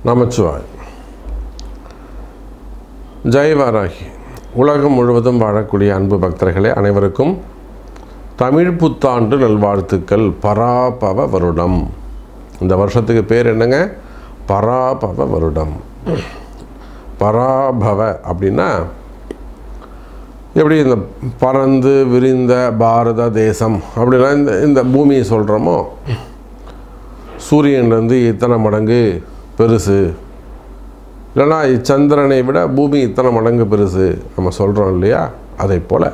நமச்சிவாய். ஜெய் வாராகி. உலகம் முழுவதும் வாழக்கூடிய அன்பு பக்தர்களே அனைவருக்கும் தமிழ் புத்தாண்டு நல்வாழ்த்துக்கள். பராபவ வருடம். இந்த வருஷத்துக்கு பேர் என்னங்க? பராபவ வருடம். பராபவ அப்படின்னா எப்படி இந்த பறந்து விரிந்த பாரத தேசம் அப்படின்னா இந்த பூமியை சொல்கிறோமோ, சூரியன்லேருந்து இத்தனை மடங்கு பெருசு, இல்லைனா சந்திரனை விட பூமி இத்தனை மடங்கு பெருசு நம்ம சொல்கிறோம் இல்லையா? அதை போல்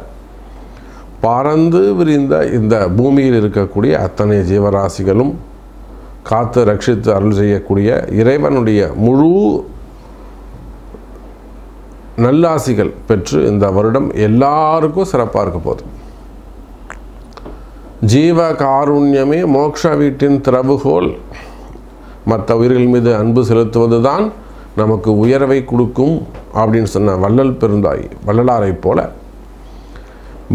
பறந்து விரிந்த இந்த பூமியில் இருக்கக்கூடிய அத்தனை ஜீவராசிகளும் காத்து ரட்சித்து அருள் செய்யக்கூடிய இறைவனுடைய முழு நல்லாசிகள் பெற்று இந்த வருடம் எல்லாருக்கும் சிறப்பாக இருக்க போகுது. ஜீவ காருண்யமே மோட்ச வீட்டின் திறவுகோல். மற்ற உயிர்கள் மீது அன்பு செலுத்துவது தான் நமக்கு உயர்வை கொடுக்கும் அப்படின்னு சொன்ன வள்ளலாரை போல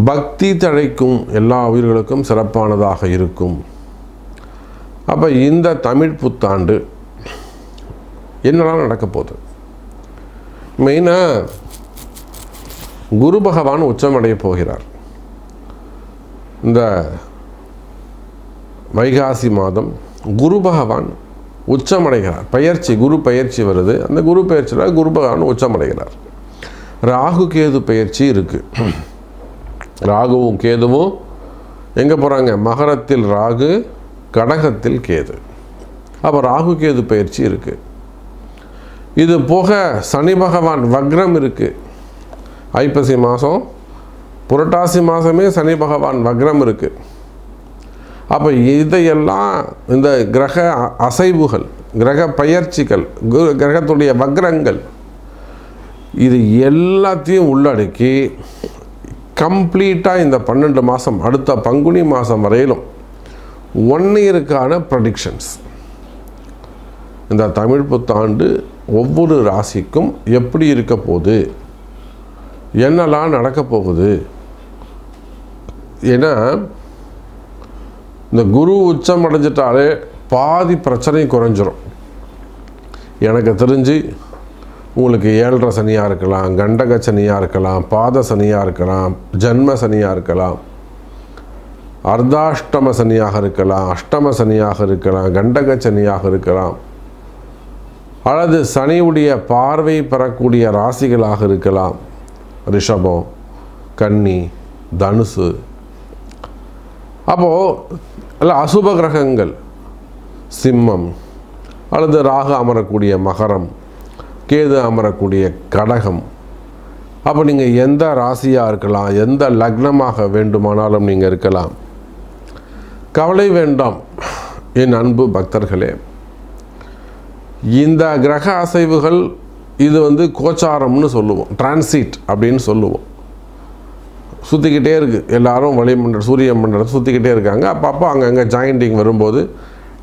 பக்தி தழைக்கும் எல்லா உயிர்களுக்கும் சிறப்பானதாக இருக்கும். அப்போ இந்த தமிழ் புத்தாண்டு என்னெல்லாம் நடக்க போகுது? மெயினாக குரு பகவான் உச்சமடைய போகிறார். இந்த வைகாசி மாதம் குரு பகவான் உச்சமடைகிறார். குரு பயிற்சி வருது. அந்த குரு பயிற்சியில் குரு பகவான் உச்சமடைகிறார். ராகு கேது பயிற்சி இருக்குது. ராகுவும் கேதுவும் எங்கே போகிறாங்க? மகரத்தில் ராகு, கடகத்தில் கேது. அப்போ ராகு கேது பயிற்சி இருக்குது. இது போக சனி பகவான் வக்ரம் இருக்குது. ஐப்பசி மாதம், புரட்டாசி மாதமே சனி பகவான் வக்ரம் இருக்குது. அப்போ இதையெல்லாம் இந்த கிரக அசைவுகள், கிரக பயிற்சிகள், கிரகத்துடைய வக்ரங்கள், இது எல்லாத்தையும் உள்ளடக்கி கம்ப்ளீட்டாக இந்த 12 மாதம், அடுத்த பங்குனி மாதம் வரையிலும் 1 இயருக்கான ப்ரெடிக்ஷன்ஸ். இந்த தமிழ் புத்தாண்டு ஒவ்வொரு ராசிக்கும் எப்படி இருக்க போகுது, என்னெல்லாம் நடக்க போகுது. ஏன்னா இந்த குரு உச்சம் அடைஞ்சிட்டாலே பாதி பிரச்சனை குறைஞ்சிரும். எனக்கு தெரிஞ்சு உங்களுக்கு 7.5 சனியாக இருக்கலாம், கண்டக சனியாக இருக்கலாம், பாத சனியாக இருக்கலாம், ஜன்ம சனியாக இருக்கலாம், அர்த்தாஷ்டம சனியாக இருக்கலாம், அஷ்டம சனியாக இருக்கலாம், கண்டக சனியாக இருக்கலாம், அல்லது சனியுடைய பார்வை பெறக்கூடிய ராசிகளாக இருக்கலாம். ரிஷபம், கன்னி, தனுசு. அப்போது அல்ல அசுப கிரகங்கள் சிம்மம், அல்லது ராகு அமரக்கூடிய மகரம், கேது அமரக்கூடிய கடகம். அப்போ நீங்கள் எந்த ராசியாக இருக்கலாம், எந்த லக்னமாக வேண்டுமானாலும் நீங்கள் இருக்கலாம். கவலை வேண்டாம் என் அன்பு பக்தர்களே. இந்த கிரக அசைவுகள் இது கோச்சாரம்னு சொல்லுவோம், டிரான்சிட் அப்படின்னு சொல்லுவோம். சுற்றிக்கிட்டே இருக்குது. எல்லாரும் வளிமண்டலம், சூரிய மண்டலத்தை சுற்றிக்கிட்டே இருக்காங்க. அப்பப்போ அங்கங்கே ஜாயிண்டிங் வரும்போது,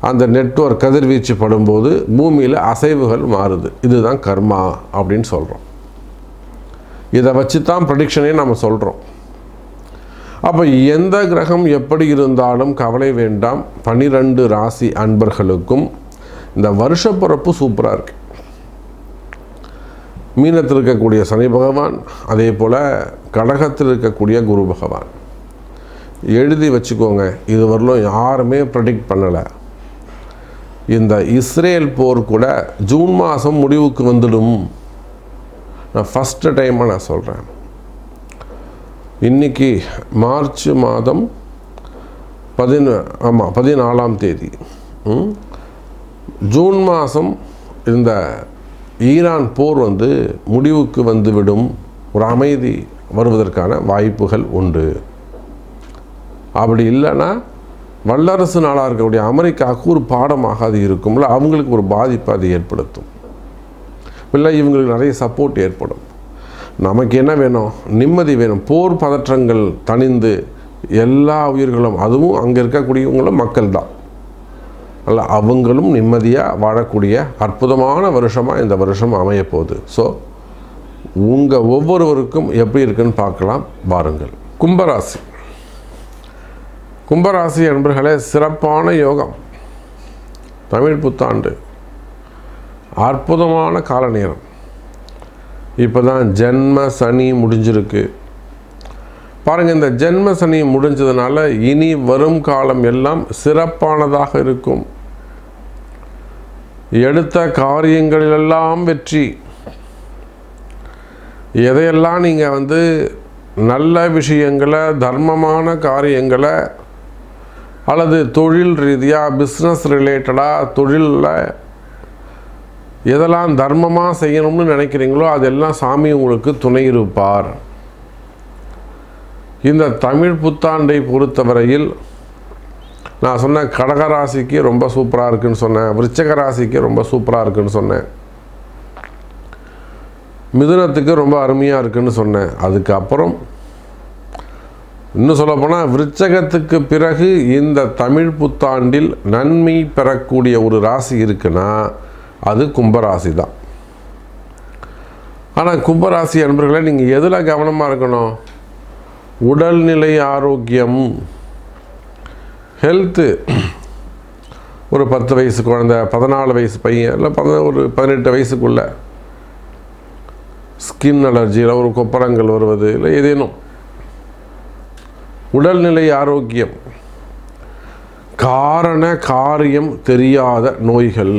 அந்த நெட்வொர்க் கதிர்வீச்சு படும்போது பூமியில் அசைவுகள் மாறுது. இதுதான் கர்மா அப்படின்னு சொல்கிறோம். இதை வச்சு தான் ப்ரெடிக்ஷனே நம்ம சொல்கிறோம். அப்போ எந்த கிரகம் எப்படி இருந்தாலும் கவலை வேண்டாம். 12 ராசி அன்பர்களுக்கும் இந்த வருஷ பிறப்பு சூப்பராக இருக்குது. மீனத்தில் இருக்கக்கூடிய சனி பகவான், அதே போல் கடகத்தில் இருக்கக்கூடிய குரு பகவான். எழுதி வச்சுக்கோங்க, இது வரலும் யாருமே ப்ரெடிக்ட் பண்ணலை. இந்த இஸ்ரேல் போர் கூட ஜூன் மாதம் முடிவுக்கு வந்துடும். நான் ஃபஸ்ட்டு டைமாக நான் சொல்கிறேன். இன்றைக்கி மார்ச் மாதம் 14ஆம் தேதி. ஜூன் மாதம் இந்த ஈரான் போர் முடிவுக்கு வந்துவிடும். ஒரு அமைதி வருவதற்கான வாய்ப்புகள் உண்டு. அப்படி இல்லைன்னா வல்லரசு நாடாக இருக்கக்கூடிய அமெரிக்காவுக்கு ஒரு பாடமாக அது இருக்கும்ல, அவங்களுக்கு ஒரு பாதிப்பு அது ஏற்படுத்தும். இல்லை இவங்களுக்கு நிறைய சப்போர்ட் ஏற்படும். நமக்கு என்ன வேணும்? நிம்மதி வேணும். போர் பதற்றங்கள் தணிந்து எல்லா உயிர்களும், அதுவும் அங்கே இருக்கக்கூடியவங்களும் மக்கள் தான், அல்ல அவங்களும் நிம்மதியாக வாழக்கூடிய அற்புதமான வருஷமாக இந்த வருஷம் அமையப்போகுது. ஸோ உங்கள் ஒவ்வொருவருக்கும் எப்படி இருக்குன்னு பார்க்கலாம் வாருங்கள். கும்பராசி. கும்பராசி என்பர்களே, சிறப்பான யோகம். தமிழ் புத்தாண்டு அற்புதமான கால நேரம். இப்போ தான் ஜென்ம சனி முடிஞ்சிருக்கு பாருங்கள். இந்த ஜென்ம சனி முடிஞ்சதுனால இனி வரும் காலம் எல்லாம் சிறப்பானதாக இருக்கும். எடுத்த காரியங்களிலெல்லாம் வெற்றி. எதையெல்லாம் நீங்கள் நல்ல விஷயங்களை, தர்மமான காரியங்களை, அல்லது தொழில் ரீதியாக பிஸ்னஸ் ரிலேட்டடாக தொழிலில் எதெல்லாம் தர்மமாக செய்யணும்னு நினைக்கிறீங்களோ அதெல்லாம் சாமி உங்களுக்கு துணை இருப்பார். இந்த தமிழ் புத்தாண்டை பொறுத்தவரையில் நான் சொன்னேன், கடகராசிக்கு ரொம்ப சூப்பராக இருக்குன்னு சொன்னேன், விருச்சிக ராசிக்கு ரொம்ப சூப்பராக இருக்குன்னு சொன்னேன், மிதுனத்துக்கு ரொம்ப அருமையாக இருக்குன்னு சொன்னேன். அதுக்கப்புறம் இன்னும் சொல்லப்போனால் விருச்சகத்துக்கு பிறகு இந்த தமிழ் புத்தாண்டில் நன்மை பெறக்கூடிய ஒரு ராசி இருக்குன்னா அது கும்பராசி தான். ஆனால் கும்பராசி அன்பர்களை நீங்கள் எதில் கவனமாக இருக்கணும்? உடல்நிலை ஆரோக்கியம், ஹெல்த்து. ஒரு 10 வயசு குழந்தை, 14 வயசு பையன், இல்லை ஒரு 18 வயசுக்குள்ள ஸ்கின் அலர்ஜியில் ஒரு கொப்பரங்கள் வருவது, இல்லை ஏதேனும் உடல்நிலை ஆரோக்கியம், காரண காரியம் தெரியாத நோய்கள்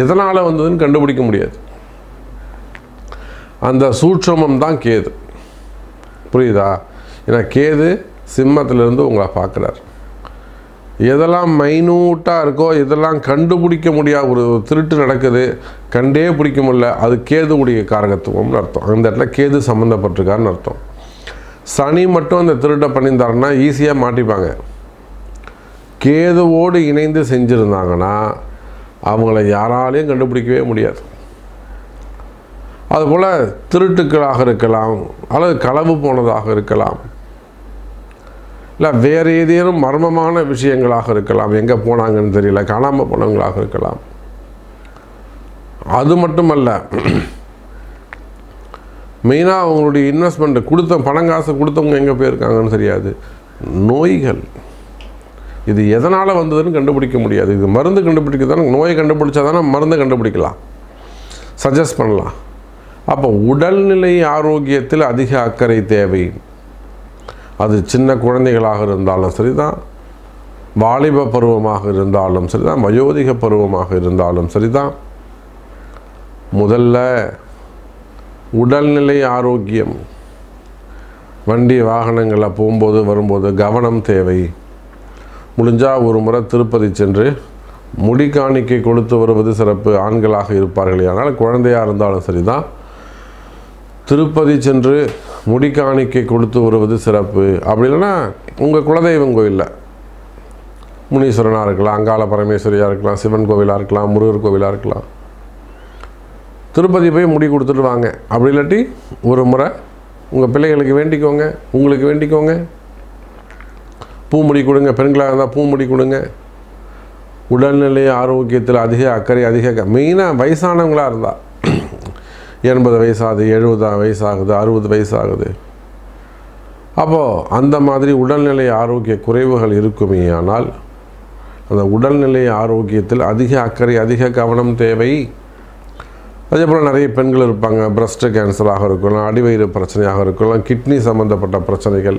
எதனால் வந்ததுன்னு கண்டுபிடிக்க முடியாது. அந்த சூட்சமம் தான் கேது. புரியுதா? ஏன்னா கேது சிம்மத்திலிருந்து உங்களை பார்க்குறார். எதெல்லாம் மைனூட்டாக இருக்கோ, இதெல்லாம் கண்டுபிடிக்க முடியாத ஒரு திருட்டு நடக்குது, கண்டே பிடிக்க முடியல, அது கேதுவுடைய காரகத்துவம்னு அர்த்தம். அந்த இடத்துல கேது சம்மந்தப்பட்டிருக்காருன்னு அர்த்தம். சனி மட்டும் அந்த திருட்டை பண்ணியிருந்தாருன்னா ஈஸியாக மாட்டிப்பாங்க. கேதுவோடு இணைந்து செஞ்சுருந்தாங்கன்னா அவங்கள யாராலையும் கண்டுபிடிக்கவே முடியாது. அதுபோல் திருட்டுக்களாக இருக்கலாம், அல்லது களவு போனதாக இருக்கலாம், இல்லை வேறு ஏதேனும் மர்மமான விஷயங்களாக இருக்கலாம், எங்கே போனாங்கன்னு தெரியல, காணாமல் போனவங்களாக இருக்கலாம். அது மட்டுமல்ல, மெயினாக அவங்களுடைய இன்வெஸ்ட்மெண்ட்டு கொடுத்த பணங்காசு கொடுத்தவங்க எங்கே போயிருக்காங்கன்னு தெரியாது. நோய்கள் இது எதனால் வந்ததுன்னு கண்டுபிடிக்க முடியாது. இது மருந்து கண்டுபிடிக்க தானே, நோயை கண்டுபிடிச்சா தானே மருந்து கண்டுபிடிக்கலாம், சஜஸ்ட் பண்ணலாம். அப்போ உடல்நிலை ஆரோக்கியத்தில் அதிக அக்கறை தேவை. அது சின்ன குழந்தைகளாக இருந்தாலும் சரிதான், வாலிப பருவமாக இருந்தாலும் சரிதான், வயோதிக பருவமாக இருந்தாலும் சரிதான். முதல்ல உடல்நிலை ஆரோக்கியம். வண்டி வாகனங்களில் போகும்போது வரும்போது கவனம் தேவை. முடிஞ்சால் ஒரு முறை திருப்பதி சென்று முடி காணிக்கை கொடுத்து வருவது சிறப்பு. ஆண்களாக இருப்பார்களே ஆனால் குழந்தையாக இருந்தாலும் சரிதான், திருப்பதி சென்று முடி காணிக்கை கொடுத்து வருவது சிறப்பு. அப்படி இல்லைன்னா உங்கள் குலதெய்வம் கோயிலில் முனீஸ்வரனாக இருக்கலாம், அங்காள பரமேஸ்வரியாக இருக்கலாம், சிவன் கோவிலாக இருக்கலாம், முருகர் கோவிலாக இருக்கலாம், திருப்பதி போய் முடி கொடுத்துட்டு வாங்க. அப்படி இல்லாட்டி ஒரு முறை உங்கள் பிள்ளைகளுக்கு வேண்டிக்கோங்க, உங்களுக்கு வேண்டிக்கோங்க, பூமுடி கொடுங்க. பெண்களாக இருந்தால் பூமுடி கொடுங்க. உடல்நிலை ஆரோக்கியத்தில் அதிக அக்கறை, மெயினாக வயசானவங்களாக இருந்தால் 80 வயசாகுது, 70 வயசாகுது, 60 வயசாகுது, அப்போது அந்த மாதிரி உடல்நிலை ஆரோக்கிய குறைவுகள் இருக்குமே. ஆனால் அந்த உடல்நிலை ஆரோக்கியத்தில் அதிக அக்கறை, அதிக கவனம் தேவை. அதே போல் நிறைய பெண்கள் இருப்பாங்க, பிரஸ்ட் கேன்சராக இருக்கலாம், அடிவயிறு பிரச்சனையாக இருக்கலாம், கிட்னி சம்மந்தப்பட்ட பிரச்சனைகள்,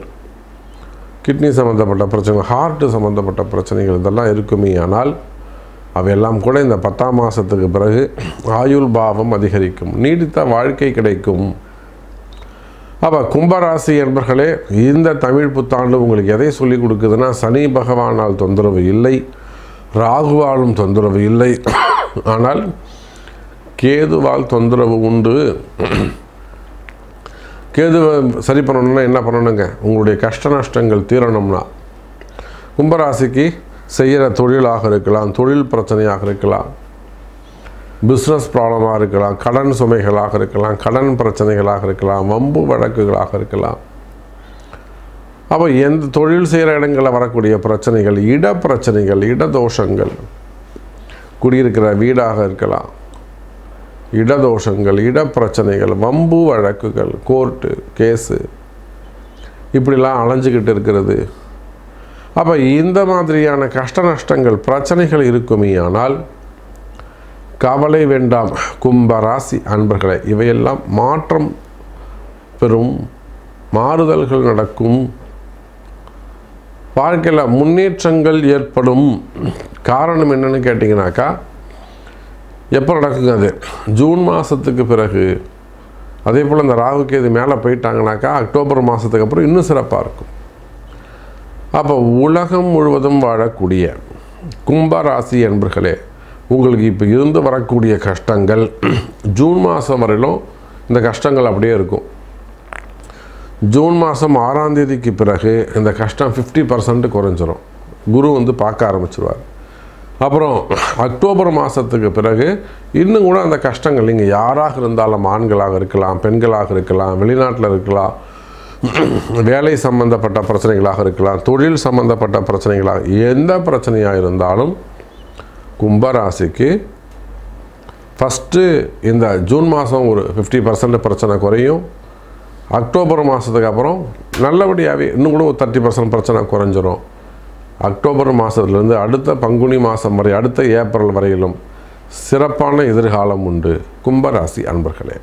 ஹார்ட்டு சம்மந்தப்பட்ட பிரச்சனைகள் இதெல்லாம் இருக்குமே. ஆனால் அவையெல்லாம் கூட இந்த 10ஆம் மாதத்துக்கு பிறகு ஆயுள் பாவம் அதிகரிக்கும், நீடித்த வாழ்க்கை கிடைக்கும். அப்போ கும்பராசி என்பர்களே, இந்த தமிழ் புத்தாண்டு உங்களுக்கு எதை சொல்லிக் கொடுக்குதுன்னா, சனி பகவானால் தொந்தரவு இல்லை, ராகுவாலும் தொந்தரவு இல்லை, ஆனால் கேதுவால் தொந்தரவு உண்டு. கேதுவை சரி பண்ணணும்னா என்ன பண்ணணுங்க? உங்களுடைய கஷ்ட நஷ்டங்கள் தீரணும்னா கும்பராசிக்கு செய்கிற தொழிலாக இருக்கலாம், தொழில் பிரச்சனையாக இருக்கலாம், பிஸ்னஸ் ப்ராப்ளமாக இருக்கலாம், கடன் சுமைகளாக இருக்கலாம், கடன் பிரச்சனைகளாக இருக்கலாம், வம்பு வழக்குகளாக இருக்கலாம். அப்போ எந்த தொழில் செய்கிற இடங்களில் வரக்கூடிய பிரச்சனைகள், இட பிரச்சனைகள், இடதோஷங்கள், குடியிருக்கிற வீடாக இருக்கலாம், இடதோஷங்கள், இடப்பிரச்சனைகள், வம்பு வழக்குகள், கோர்ட்டு கேஸு இப்படிலாம் அலைஞ்சிக்கிட்டு இருக்கிறது. அப்போ இந்த மாதிரியான கஷ்ட நஷ்டங்கள் பிரச்சனைகள் இருக்குமே. ஆனால் கவலை வேண்டாம் கும்பராசி அன்பர்களே. இவையெல்லாம் மாற்றம் பெறும், மாறுதல்கள் நடக்கும், வாழ்க்கையில் முன்னேற்றங்கள் ஏற்படும். காரணம் என்னன்னு கேட்டிங்கனாக்கா, எப்போ நடக்குங்க அது? ஜூன் மாதத்துக்கு பிறகு. அதே போல் இந்த ராகுகேது மேலே போயிட்டாங்கனாக்கா அக்டோபர் மாதத்துக்கு அப்புறம் இன்னும் சிறப்பாக இருக்கும். அப்போ உலகம் முழுவதும் வாழக்கூடிய கும்பராசி அன்பர்களே, உங்களுக்கு இப்போ இருந்து வரக்கூடிய கஷ்டங்கள் ஜூன் மாதம் வரையிலும் இந்த கஷ்டங்கள் அப்படியே இருக்கும். ஜூன் மாதம் 6ஆம் தேதிக்கு பிறகு இந்த கஷ்டம் 50% குறைஞ்சிரும். குரு வந்து பார்க்க ஆரம்பிச்சிருவார். அப்புறம் அக்டோபர் மாதத்துக்கு பிறகு இன்னும் கூட அந்த கஷ்டங்கள், நீங்கள் யாராக இருந்தாலும், ஆண்களாக இருக்கலாம், பெண்களாக இருக்கலாம், வெளிநாட்டில் இருக்கலாம், வேலை சம்பந்தப்பட்ட பிரச்சனைகளாக இருக்கலாம், தொழில் சம்பந்தப்பட்ட பிரச்சனைகளாக, எந்த பிரச்சனையாக இருந்தாலும் கும்பராசிக்கு ஃபஸ்ட்டு இந்த ஜூன் மாதம் ஒரு 50% பிரச்சனை குறையும். அக்டோபர் மாதத்துக்கு அப்புறம் நல்லபடியாகவே இன்னும் கூட ஒரு 30% பிரச்சனை குறைஞ்சிரும். அக்டோபர் மாதத்துலேருந்து அடுத்த பங்குனி மாதம் வரை, அடுத்த ஏப்ரல் வரையிலும் சிறப்பான எதிர்காலம் உண்டு கும்பராசி அன்பர்களே.